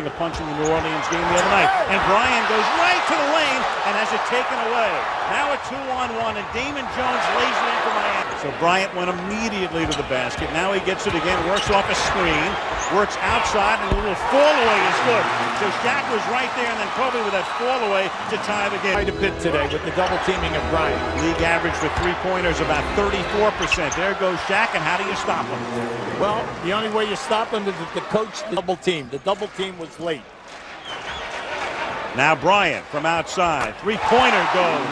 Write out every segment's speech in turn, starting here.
throwing a punch in the New Orleans game the other night. And Bryant goes right to the lane and has it taken away. Now a 2-on-1, and Damon Jones lays it in for Miami. So Bryant went immediately to the basket. Now he gets it again, works off a screen, works outside, and a little fall away is good. So Shaq was right there, and then Kobe with that fall away to tie the game. Quite a bit today with the double teaming of Bryant. League average for three-pointers about 34%. There goes Shaq, and how do you stop him? Well, the only way you stop him is if the coach double team. The double team was late. Now Bryant from outside. Three-pointer goes.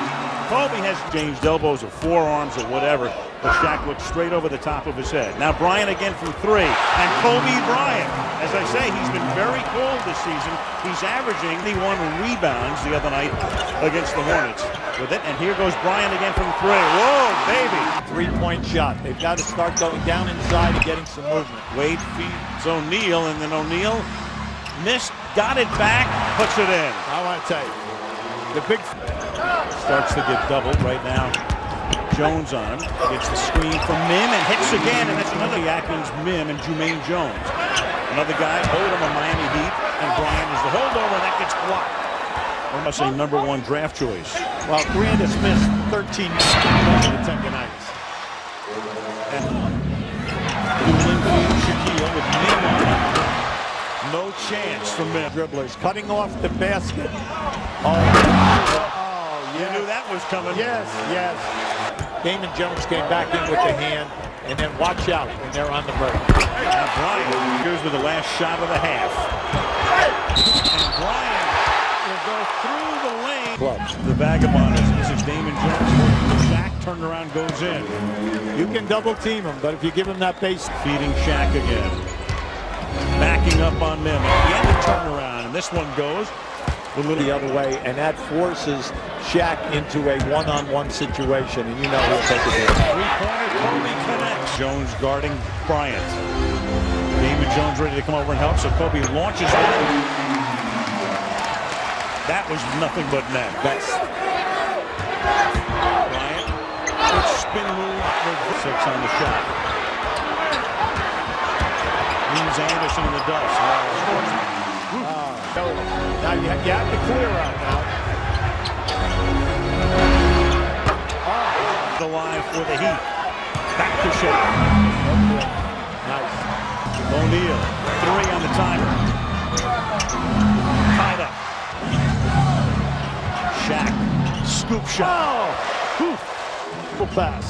Kobe has changed elbows or forearms or whatever, but Shaq looks straight over the top of his head. Now Bryant again from three. And Kobe Bryant, as I say, he's been very cold this season. He's averaging 21 rebounds the other night against the Hornets with it. And here goes Bryant again from three. Whoa, baby. Three-point shot. They've got to start going down inside and getting some movement. Wade feeds O'Neal, and then O'Neal missed, got it back, puts it in. I want to tell you, the big starts to get doubled right now. Jones on him, gets the screen from Mim and hits again, and that's another Atkins, Mim, and Jermaine Jones. Another guy holding on Miami Heat, and Bryant is the holdover, and that gets blocked. Almost a #1 draft choice. Well, Grant has missed 13 the tendonitis. And Shaquille with Mim on him. No chance for Mim. Dribblers cutting off the basket. You knew that was coming. Yes, yes. Damon Jones came back in with the hand, and then watch out when they're on the break. Now Bryant goes with the last shot of the half. And Bryant will go through the lane. Clubs. The vagabond is Damon Jones. Shaq turned around, goes in. You can double team him, but if you give him that base. Feeding Shaq again. Backing up on Mim. Again the turnaround, and this one goes A little the other way, and that forces Shaq into a one-on-one situation, and you know he'll take it there. Three-pointer, Kobe connects. Jones guarding Bryant. Damon Jones ready to come over and help, so Kobe launches it. That was nothing but net. That's Bryant, good spin move for 6 on the shot. Leaves Anderson in the dust. Now you have to clear out now. The line for the Heat. Back to Shaq. Nice. O'Neal, 3 on the timer. Tied up. Shaq, scoop shot. Full pass.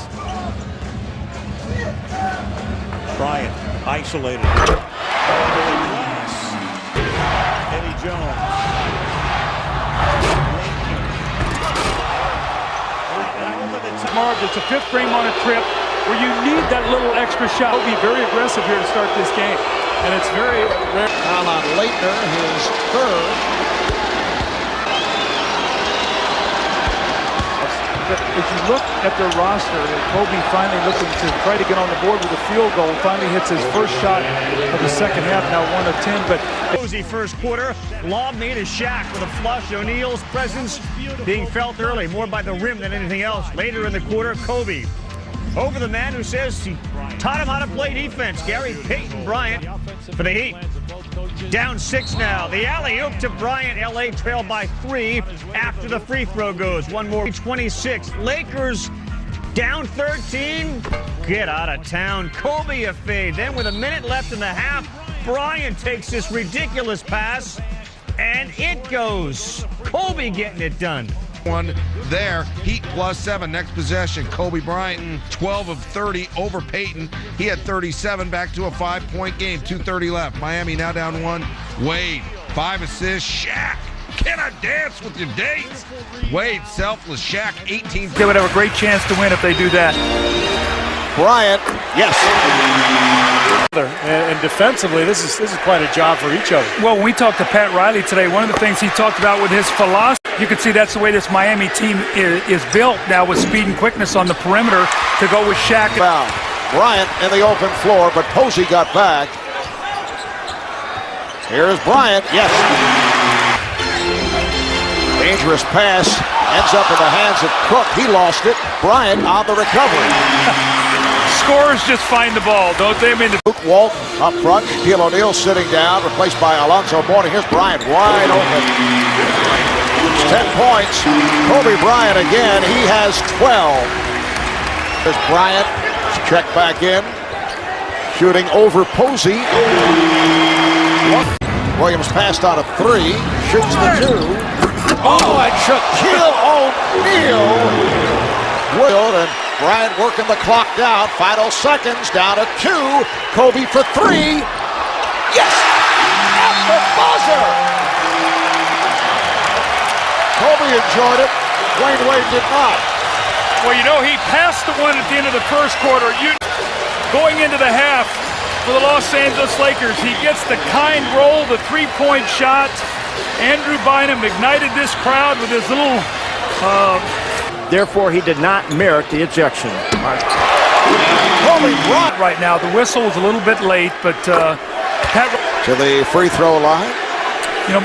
Bryant, isolated. Eddie Jones. It's a 5th game on a trip where you need that little extra shot. He'll be very aggressive here to start this game, and it's very rare. Foul on Leitner, his third. But if you look at their roster, Kobe finally looking to try to get on the board with a field goal. Finally hits his first shot of the second half, now 1 of 10. But Cozy first quarter, lob made to Shaq with a flush. O'Neal's presence being felt early, more by the rim than anything else. Later in the quarter, Kobe over the man who says he taught him how to play defense, Gary Payton Bryant for the Heat. Down 6 now. The alley-oop to Bryant. LA trail by 3 after the free throw goes. One more. 26. Lakers down 13. Get out of town. Kobe a fade. Then with a minute left in the half, Bryant takes this ridiculous pass, and it goes. Kobe getting it done. One there, Heat +7 next possession. Kobe Bryant 12 of 30 over Payton. He had 37, back to a 5-point game. 2:30 left. Miami now down 1. Wade 5 assists. Shaq, can I dance with your dates? Wade selfless. Shaq 18. they would have a great chance to win if they do that. Bryant, yes. And defensively, this is quite a job for each other. Well, when we talked to Pat Riley today, one of the things he talked about with his philosophy, you can see that's the way this Miami team is built now, with speed and quickness on the perimeter to go with Shaq. Foul. Bryant in the open floor, but Posey got back. Here's Bryant, yes. Dangerous pass, ends up in the hands of Cook. He lost it. Bryant on the recovery. scorers just find the ball, don't they? I mean, Luke Walton up front. Shaquille O'Neal sitting down, replaced by Alonzo Mourning. Here's Bryant wide open. It's 10 points. Kobe Bryant again. He has 12. There's Bryant. Check back in. Shooting over Posey. Williams passed on a 3. Shoots the 2. Oh, and Shaquille O'Neal. And Bryant working the clock down. Final seconds. Down to 2. Kobe for 3. Yes! At the buzzer! Kobe enjoyed it. Wayne Wade did not. well, you know, he passed the one at the end of the first quarter. Going into the half for the Los Angeles Lakers, he gets the kind roll, the three-point shot. Andrew Bynum ignited this crowd with his little... Therefore, he did not merit the ejection. Kobe Bryant right now. The whistle was a little bit late, but Pat... to the free throw line. You know,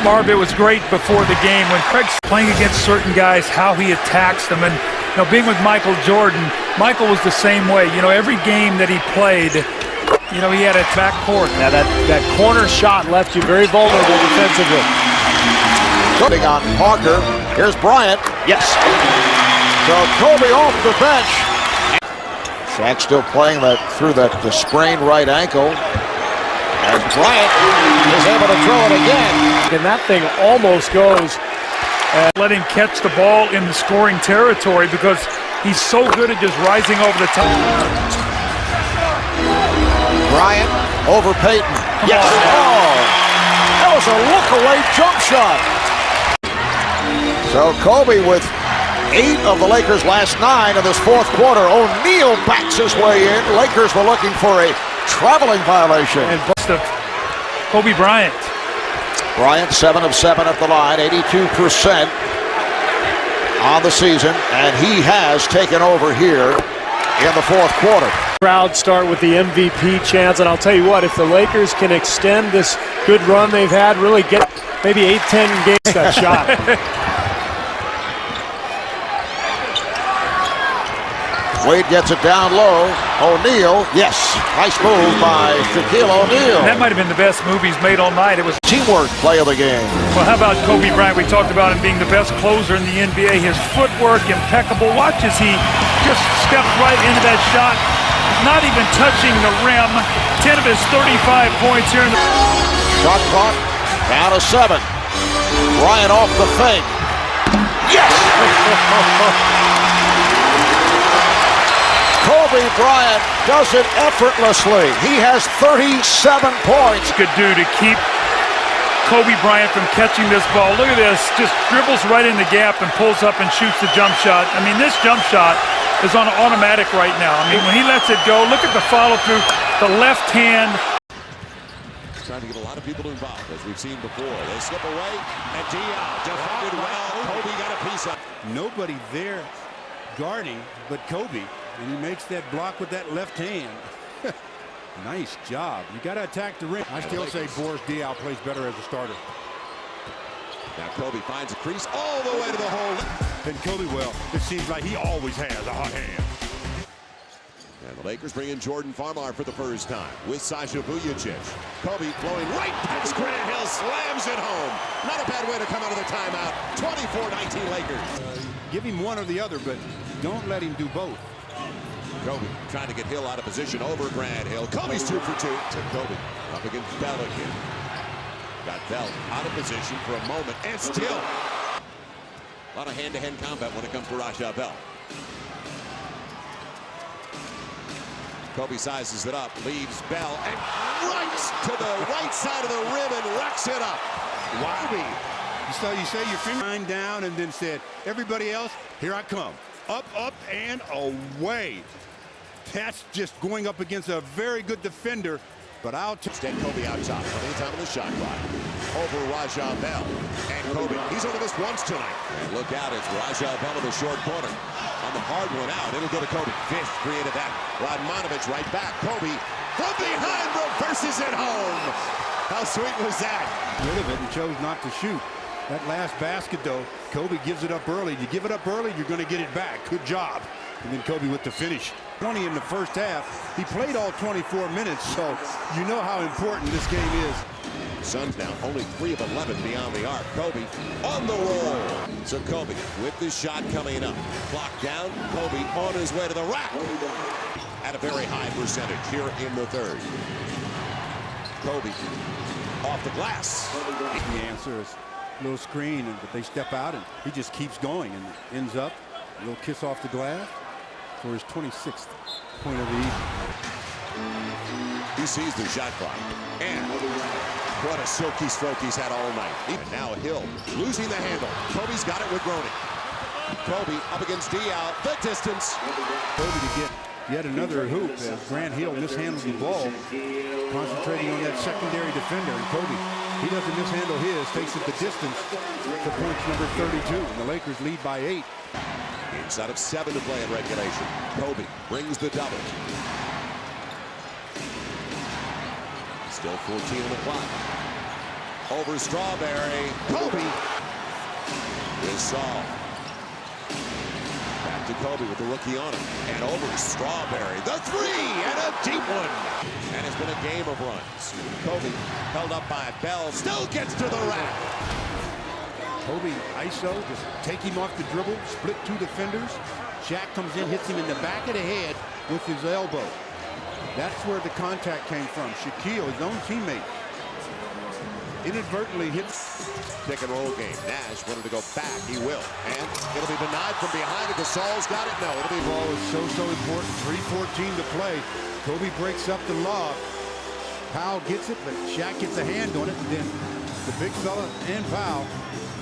Marv, it was great before the game when Craig's playing against certain guys, how he attacks them. And, you know, being with Michael Jordan, Michael was the same way. You know, every game that he played, you know, he had a back court. Now, that corner shot left you very vulnerable defensively. Putting on Parker. Here's Bryant. Yes. So Kobe off the bench. Shaq still playing that through the sprained right ankle. And Bryant is able to throw it again. And that thing almost goes. Let him catch the ball in the scoring territory because he's so good at just rising over the top. Bryant over Payton. Yes. Oh, that was a look-away jump shot. So Kobe with 8 of the Lakers' last 9 in this fourth quarter. O'Neal backs his way in. Lakers were looking for a traveling violation. And bust of Kobe Bryant. Bryant 7 of 7 at the line, 82% on the season, and he has taken over here in the fourth quarter. Crowd start with the MVP chance, and I'll tell you what, if the Lakers can extend this good run they've had, really get maybe 8-10 games that shot. Wade gets it down low. O'Neal, yes, nice move by Shaquille O'Neal. That might have been the best move he's made all night. It was Teamwork play of the game. Well, how about Kobe Bryant? We talked about him being the best closer in the NBA. His footwork impeccable. Watch as he just stepped right into that shot, not even touching the rim. 10 of his 35 points here in the... Shot clock down to 7. Bryant off the fake. Yes! Kobe Bryant does it effortlessly. He has 37 points. Could do to keep Kobe Bryant from catching this ball. Look at this, just dribbles right in the gap and pulls up and shoots the jump shot. I mean, this jump shot is on automatic right now. I mean, when he lets it go, look at the follow through, the left hand. Trying to get a lot of people involved, as we've seen before. They slip away, and Dion defended well. Kobe got a piece of. Nobody there guarding but Kobe, and he makes that block with that left hand. Nice job. You got to attack the rim. I still say Boris Diaw plays better as a starter. Now Kobe finds a crease all the way to the hole. And Kobe, well, it seems like he always has a hot hand. And the Lakers bring in Jordan Farmar for the first time with Sasha Vujacic. Kobe blowing right past Grant Hill, slams it home. Not a bad way to come out of the timeout. 24-19 Lakers. Give him one or the other, but don't let him do both. Kobe trying to get Hill out of position over Grant Hill. Kobe's 2 for 2 to Kobe up against Bell again. Got Bell out of position for a moment and still a lot of hand-to-hand combat when it comes to Raja Bell. Kobe sizes it up, leaves Bell and right to the right side of the rim and racks it up. Wow. You say your finger line down and then said, everybody else, here I come. Up, up, and away. That's just going up against a very good defender, but I'll instead Kobe out top. Plenty of time on the shot clock. Over Raja Bell. And Kobe, he's only missed once tonight. And look out, it's Raja Bell in the short corner. On the hard one out, it'll go to Kobe. Fish created that. Radmanovich right back. Kobe from behind reverses it home. How sweet was that? Rid of it and chose not to shoot. That last basket, though, Kobe gives it up early. You give it up early, you're going to get it back. Good job. And then Kobe with the finish. 20 in the first half. He played all 24 minutes, so you know how important this game is. Suns now only 3 of 11 beyond the arc. Kobe on the roll. So Kobe with the shot coming up. Clock down. Kobe on his way to the rack. At a very high percentage here in the third. Kobe off the glass. The answer is a little screen, but they step out, and he just keeps going and ends up a little kiss off the glass for his 26th point of the evening. He sees the shot clock. And what a silky stroke he's had all night. And now Hill losing the handle. Kobe's got it with Groening. Kobe up against Diaw. The distance. Kobe to get yet another hoop as Grant Hill mishandles the ball, concentrating on that secondary defender. And Kobe, he doesn't mishandle his, takes it the distance for points number 32. And the Lakers lead by 8. Inside of 7 to play in regulation. Kobe brings the double. Still 14 on the clock. Over Strawberry. Kobe. Gasol. Back to Kobe with the rookie on him. And over Strawberry. The three and a deep one. And it's been a game of runs. Kobe held up by Bell. Still gets to the rack. Kobe ISO, just take him off the dribble, split 2 defenders. Shaq comes in, hits him in the back of the head with his elbow. That's where the contact came from. Shaquille, his own teammate, inadvertently hits. Pick and roll game. Nash wanted to go back. He will. And it'll be denied from behind. Gasol's got it. No, it'll be ball is so important. 3:14 to play. Kobe breaks up the lob. Powell gets it, but Shaq gets a hand on it. And then the big fella and Powell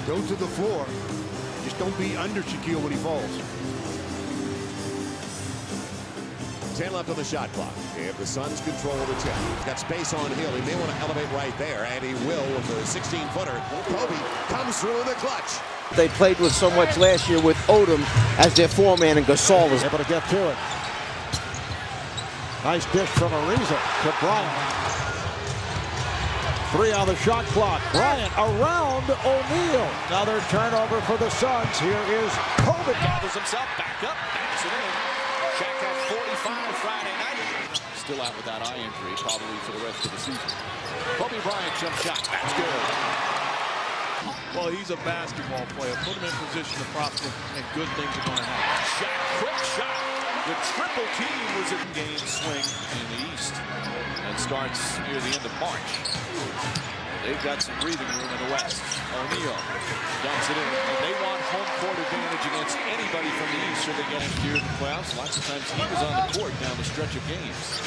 go to the floor. Just don't be under Shaquille when he falls. 10 left on the shot clock. If the Suns control the tip. He's got space on Hill. He may want to elevate right there, and he will with the 16-footer. Kobe comes through in the clutch. They played with so much last year with Odom as their foreman, and Gasol was able to get to it. Nice dish from Ariza to Bryant. 3 on the shot clock. Bryant around O'Neal. Another turnover for the Suns. Here is Kobe. Gathers himself back up. Backs it in. Shaq had 45 Friday night. Still out with that eye injury, probably for the rest of the season. Kobe Bryant jump shot. That's good. Well, he's a basketball player. Put him in position to prosper, and good things are going to happen. Shaq, quick shot. The triple team was in game swing in the East and starts near the end of March. They've got some breathing room in the West. O'Neal dumps it in, and they want home court advantage against anybody from the East. So they get here in the playoffs. Lots of times he was on the court down the stretch of games.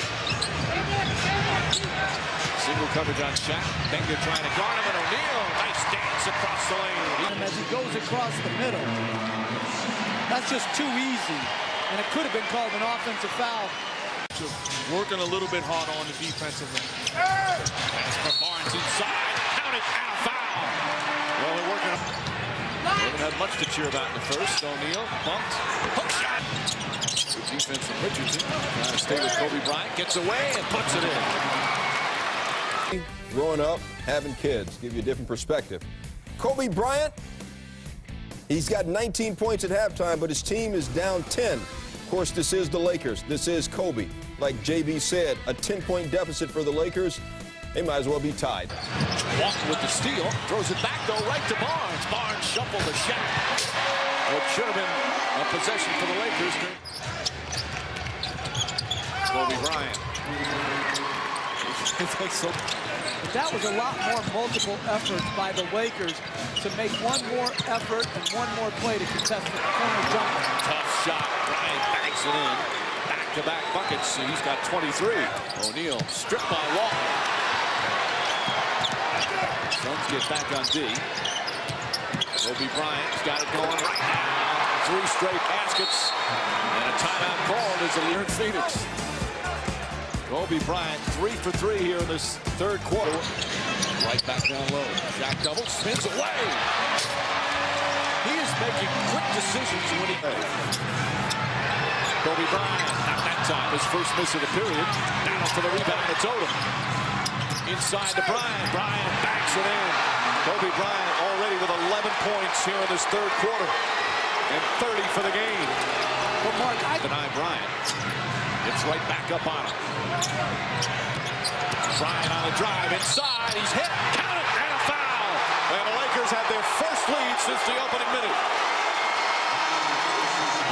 Single coverage on Shaq. Finger trying to guard him, and O'Neal. Nice dance across the lane. As he goes across the middle, that's just too easy. And it could have been called an offensive foul. Working a little bit hard on the defensive end. That's for Barnes inside. Count it, and a foul. Well, they're working. They haven't had much to cheer about in the first. O'Neal bumped. Hook shot. Good defense from Richardson. Trying to stay with Kobe Bryant. Gets away and puts it in. Growing up, having kids, give you a different perspective. Kobe Bryant, he's got 19 points at halftime, but his team is down 10. Of course, this is the Lakers. This is Kobe. Like JB said, a 10-point deficit for the Lakers. They might as well be tied. Walton with the steal. Throws it back, though, right to Barnes. Barnes shuffled the shot. It should have been a possession for the Lakers. Kobe Bryant. That was a lot more multiple efforts by the Lakers to make one more effort and one more play to contest the corner jumper. Tough shot. Bryant banks it in. Back-to-back buckets. He's got 23. O'Neal stripped by Walton. Suns get back on D. Kobe Bryant's got it going right now. 3 straight baskets. And a timeout called as the leader in Phoenix. Kobe Bryant 3 for 3 here in this third quarter. Right back down low. Shaq double, spins away. He is making quick decisions when he plays. Kobe Bryant, not that time, his first miss of the period. Now for the rebound, it's Odom. Inside to Bryant. Bryant backs it in. Kobe Bryant already with 11 points here in this third quarter. And 30 for the game. But Mark, Deny Bryant. It's right back up on him. Bryant on the drive inside. He's hit. Count it. And a foul. And the Lakers have their first lead since the opening minute.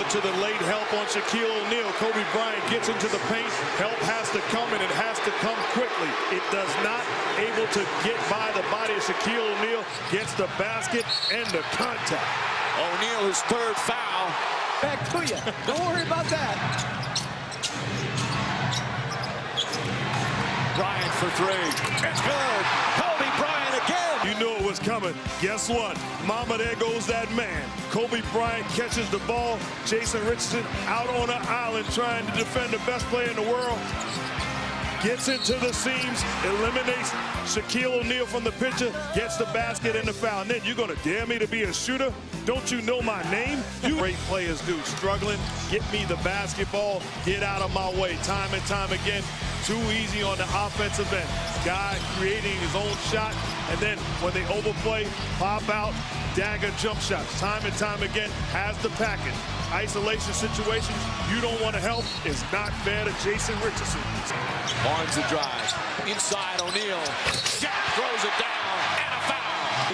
To the late help on Shaquille O'Neal. Kobe Bryant gets into the paint. Help has to come, and it has to come quickly. It does not able to get by the body of Shaquille O'Neal. Gets the basket and the contact. O'Neal, his third foul. back to you. Don't worry about that. Bryant for three. It's good. Kobe Bryant again. You knew it was coming. Guess what? Mama, there goes that man. Kobe Bryant catches the ball. Jason Richardson out on an island trying to defend the best player in the world. Gets into the seams, eliminates Shaquille O'Neal from the picture, gets the basket and the foul. And then you're going to dare me to be a shooter? Don't you know my name? You great players do. Struggling, get me the basketball, get out of my way. Time and time again, too easy on the offensive end. Guy creating his own shot, and then when they overplay, pop out, dagger jump shots. Time and time again, has the package. Isolation situations, you don't want to help. It's not fair to Jason Richardson. Barnes the drive. Inside O'Neal. Shaq throws it down. And a foul.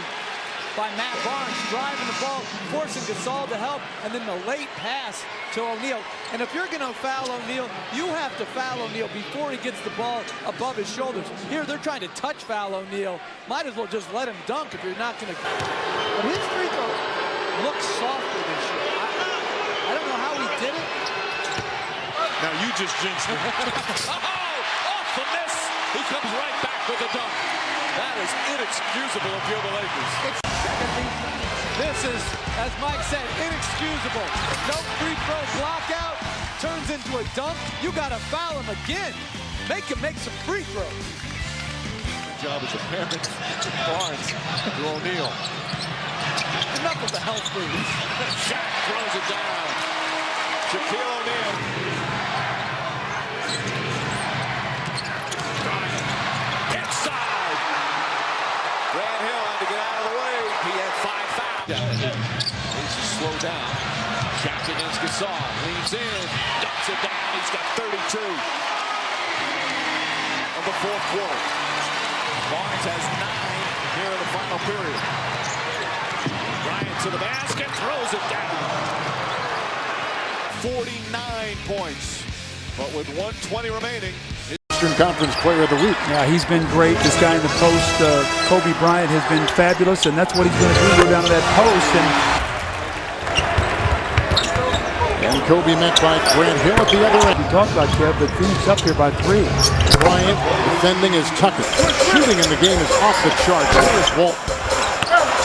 By Matt Barnes driving the ball, forcing Gasol to help, and then the late pass to O'Neal. And if you're going to foul O'Neal, you have to foul O'Neal before he gets the ball above his shoulders. Here, they're trying to touch foul O'Neal. Might as well just let him dunk if you're not going to. But his free throw looks softer this year. I don't know how he did it. Now you just jinxed him. Off the miss. He comes right back with a dunk. That is inexcusable if you're the Lakers. This is, as Mike said, inexcusable. No free throw block out, turns into a dunk. You got to foul him again. Make him make some free throws. Good job as a parent. Barnes to O'Neal. Enough of the health boost. Shaq throws it down. Shaquille O'Neal. Inside. Brad Hill had to get out of the way. He had 5 fouls. Needs to slow down. Shaq against Gasol. Leans in. Dumps it down. He's got 32 of the fourth quarter. Barnes has 9 here in the final period. Bryant to the basket, throws it down. 49 points, but with 1:20 remaining. Eastern Conference Player of the Week. Yeah, he's been great. This guy in the post, Kobe Bryant, has been fabulous, and that's what he's going to do, go down to that post. And Kobe met by Grant Hill at the other end. We talked about Kev, but Phoenix up here by 3. Bryant defending is Tucker. Shooting in the game is off the charts. Here's Walt.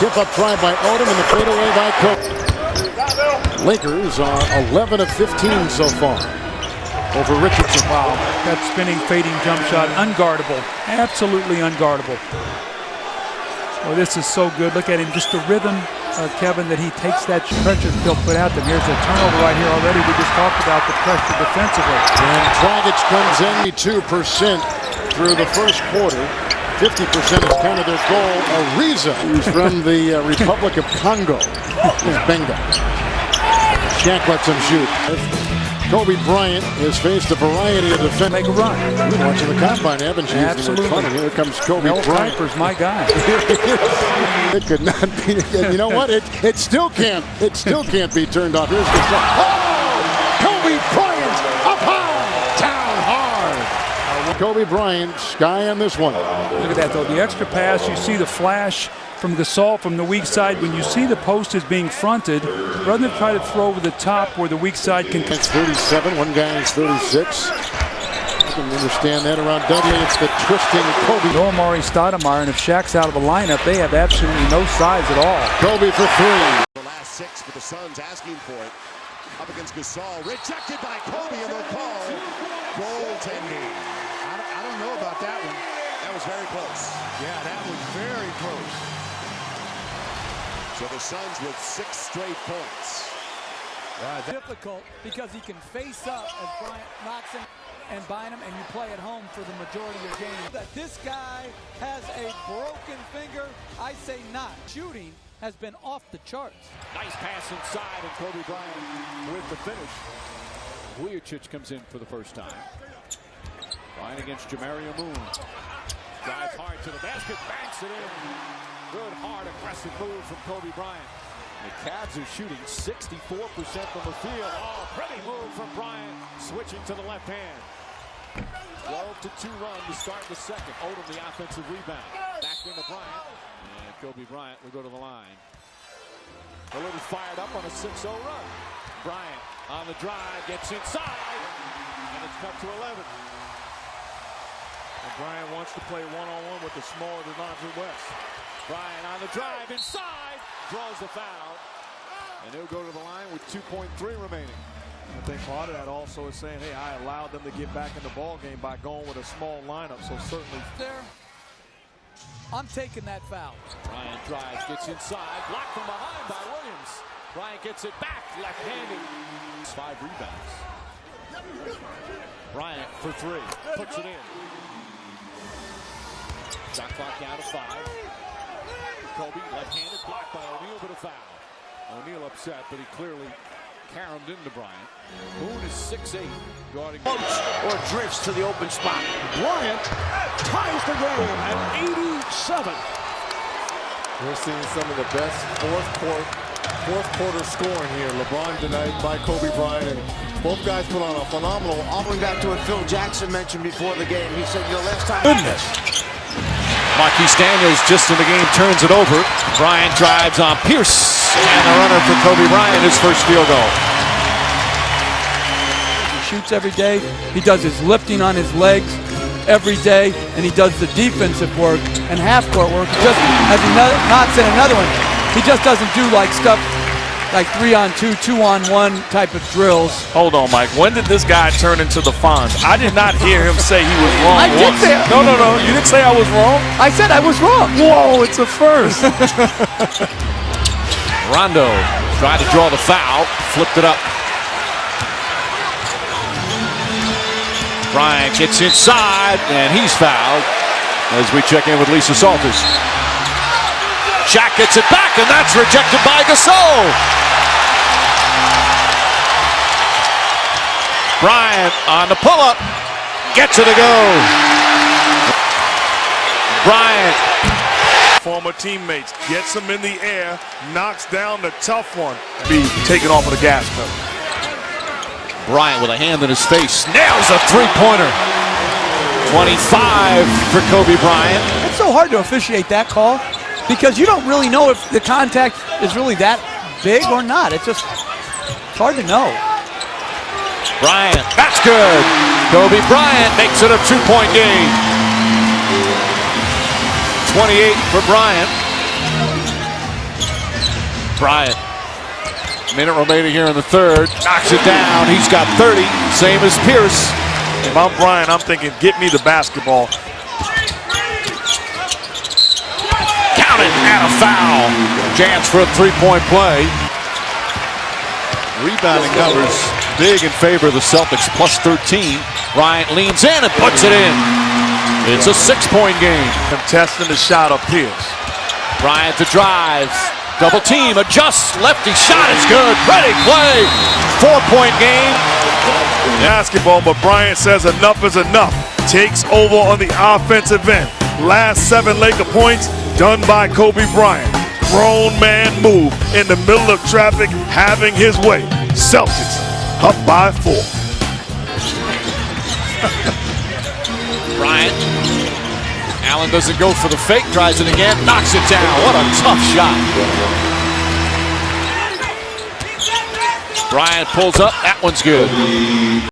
Tip up try by Odom and the fadeaway by Kobe. Lakers are 11 of 15 so far over Richardson. Wow, that spinning, fading jump shot, unguardable, absolutely unguardable. Well, this is so good. Look at him, just the rhythm, Kevin, that he takes that pressure still put out them. Here's a turnover right here already. We just talked about the pressure defensively. And Dragic comes in 2% through the first quarter. 50% is kind of their goal. Ariza, who's from the Republic of Congo, is Benga. Shaq lets him shoot. Kobe Bryant has faced a variety of defenders. Make a run. You've been watching the combine, haven't you? Absolutely. Here comes Kobe Mel Bryant. Kiper's my guy. It could not be. You know what? It still can't. It still can't be turned off. Here's the shot. Oh! Kobe Bryant up high, down hard. Kobe Bryant, sky on this one. Look at that, though. The extra pass, you see the flash from Gasol from the weak side. When you see the post is being fronted, rather than try to throw over the top where the weak side can... It's 37. One guy is 36. You can understand that around Dudley. It's the twisting Kobe. No Amari Stoudemire, and if Shaq's out of the lineup, they have absolutely no size at all. Kobe for 3. The last 6 for the Suns asking for it. Up against Gasol. Rejected by Kobe, and they'll call goaltending. I don't know about that one. That was very close. Yeah, that was very close. So the Suns with 6 straight points. Difficult because he can face up as Bryant knocks him and bind him, and you play at home for the majority of your game. That this guy has a broken finger, I say not. Shooting has been off the charts. Nice pass inside, and Kobe Bryant with the finish. Vujicic comes in for the first time. Bryant against Jamario Moon. Drives hard to the basket, banks it in. Good, hard, aggressive move from Kobe Bryant. The Cavs are shooting 64% from the field. Oh, pretty move from Bryant, switching to the left hand. 12-2 run to start the second. Odom the offensive rebound. Back into Bryant. And Kobe Bryant will go to the line. A little fired up on a 6-0 run. Bryant on the drive, gets inside, and it's cut to 11. And Bryant wants to play one-on-one with the smaller DeAndre West. Bryant on the drive, inside, draws the foul. And he'll go to the line with 2.3 remaining. I think part of that also is saying, hey, I allowed them to get back in the ball game by going with a small lineup, so certainly. There, I'm taking that foul. Bryant drives, gets inside, blocked from behind by Williams. Bryant gets it back, left-handed. 5 rebounds. Bryant for 3, puts it in. Shot clock down to 5. Kobe, left-handed, blocked by O'Neal, but a foul. O'Neal upset, but he clearly caromed into Bryant. Moon is 6'8", guarding. Or drifts to the open spot. Bryant ties the game at 87. We're seeing some of the best fourth quarter scoring here. LeBron tonight by Kobe Bryant, and both guys put on a phenomenal. Going back to what Phil Jackson mentioned before the game, he said, last time. Goodness. Marquise Daniels just in the game turns it over. Bryant drives on Pierce, and the runner for Kobe Bryant, his first field goal. He shoots every day. He does his lifting on his legs every day, and he does the defensive work and half-court work. Just as Knox in another one, he just doesn't do like stuff like 3-on-2, 2-on-1 type of drills. Hold on, Mike. When did this guy turn into the Fonz? I did not hear him say he was wrong. I did say No. You didn't say I was wrong? I said I was wrong. Whoa, it's a first. Rondo tried to draw the foul, flipped it up. Bryant gets inside, and he's fouled as we check in with Lisa Salters. Shaq gets it back, and that's rejected by Gasol. Bryant on the pull-up, gets it to go. Bryant. Former teammates, gets him in the air, knocks down the tough one. Be taken off of the gas pedal. Bryant with a hand in his face, nails a three-pointer. 25 for Kobe Bryant. It's so hard to officiate that call because you don't really know if the contact is really that big or not. It's hard to know. Bryant, that's good. Kobe Bryant makes it a 2-point game. 28 for Bryant. Bryant, minute remaining here in the third, knocks it down. He's got 30, same as Pierce. If I'm Bryant, I'm thinking, get me the basketball. Count it, and a foul. Chance for a 3-point play. Rebounding numbers big in favor of the Celtics, plus 13. Bryant leans in and puts it in. It's a 6-point game. Contesting the shot of Pierce. Bryant to drive. Double team, adjusts, lefty shot is good. Ready, play. 4-point game. Basketball, but Bryant says enough is enough. Takes over on the offensive end. Last 7 Laker points done by Kobe Bryant. Grown man move in the middle of traffic, having his way. Celtics up by 4. Bryant. Allen doesn't go for the fake, tries it again, knocks it down. What a tough shot. Bryant pulls up, that one's good.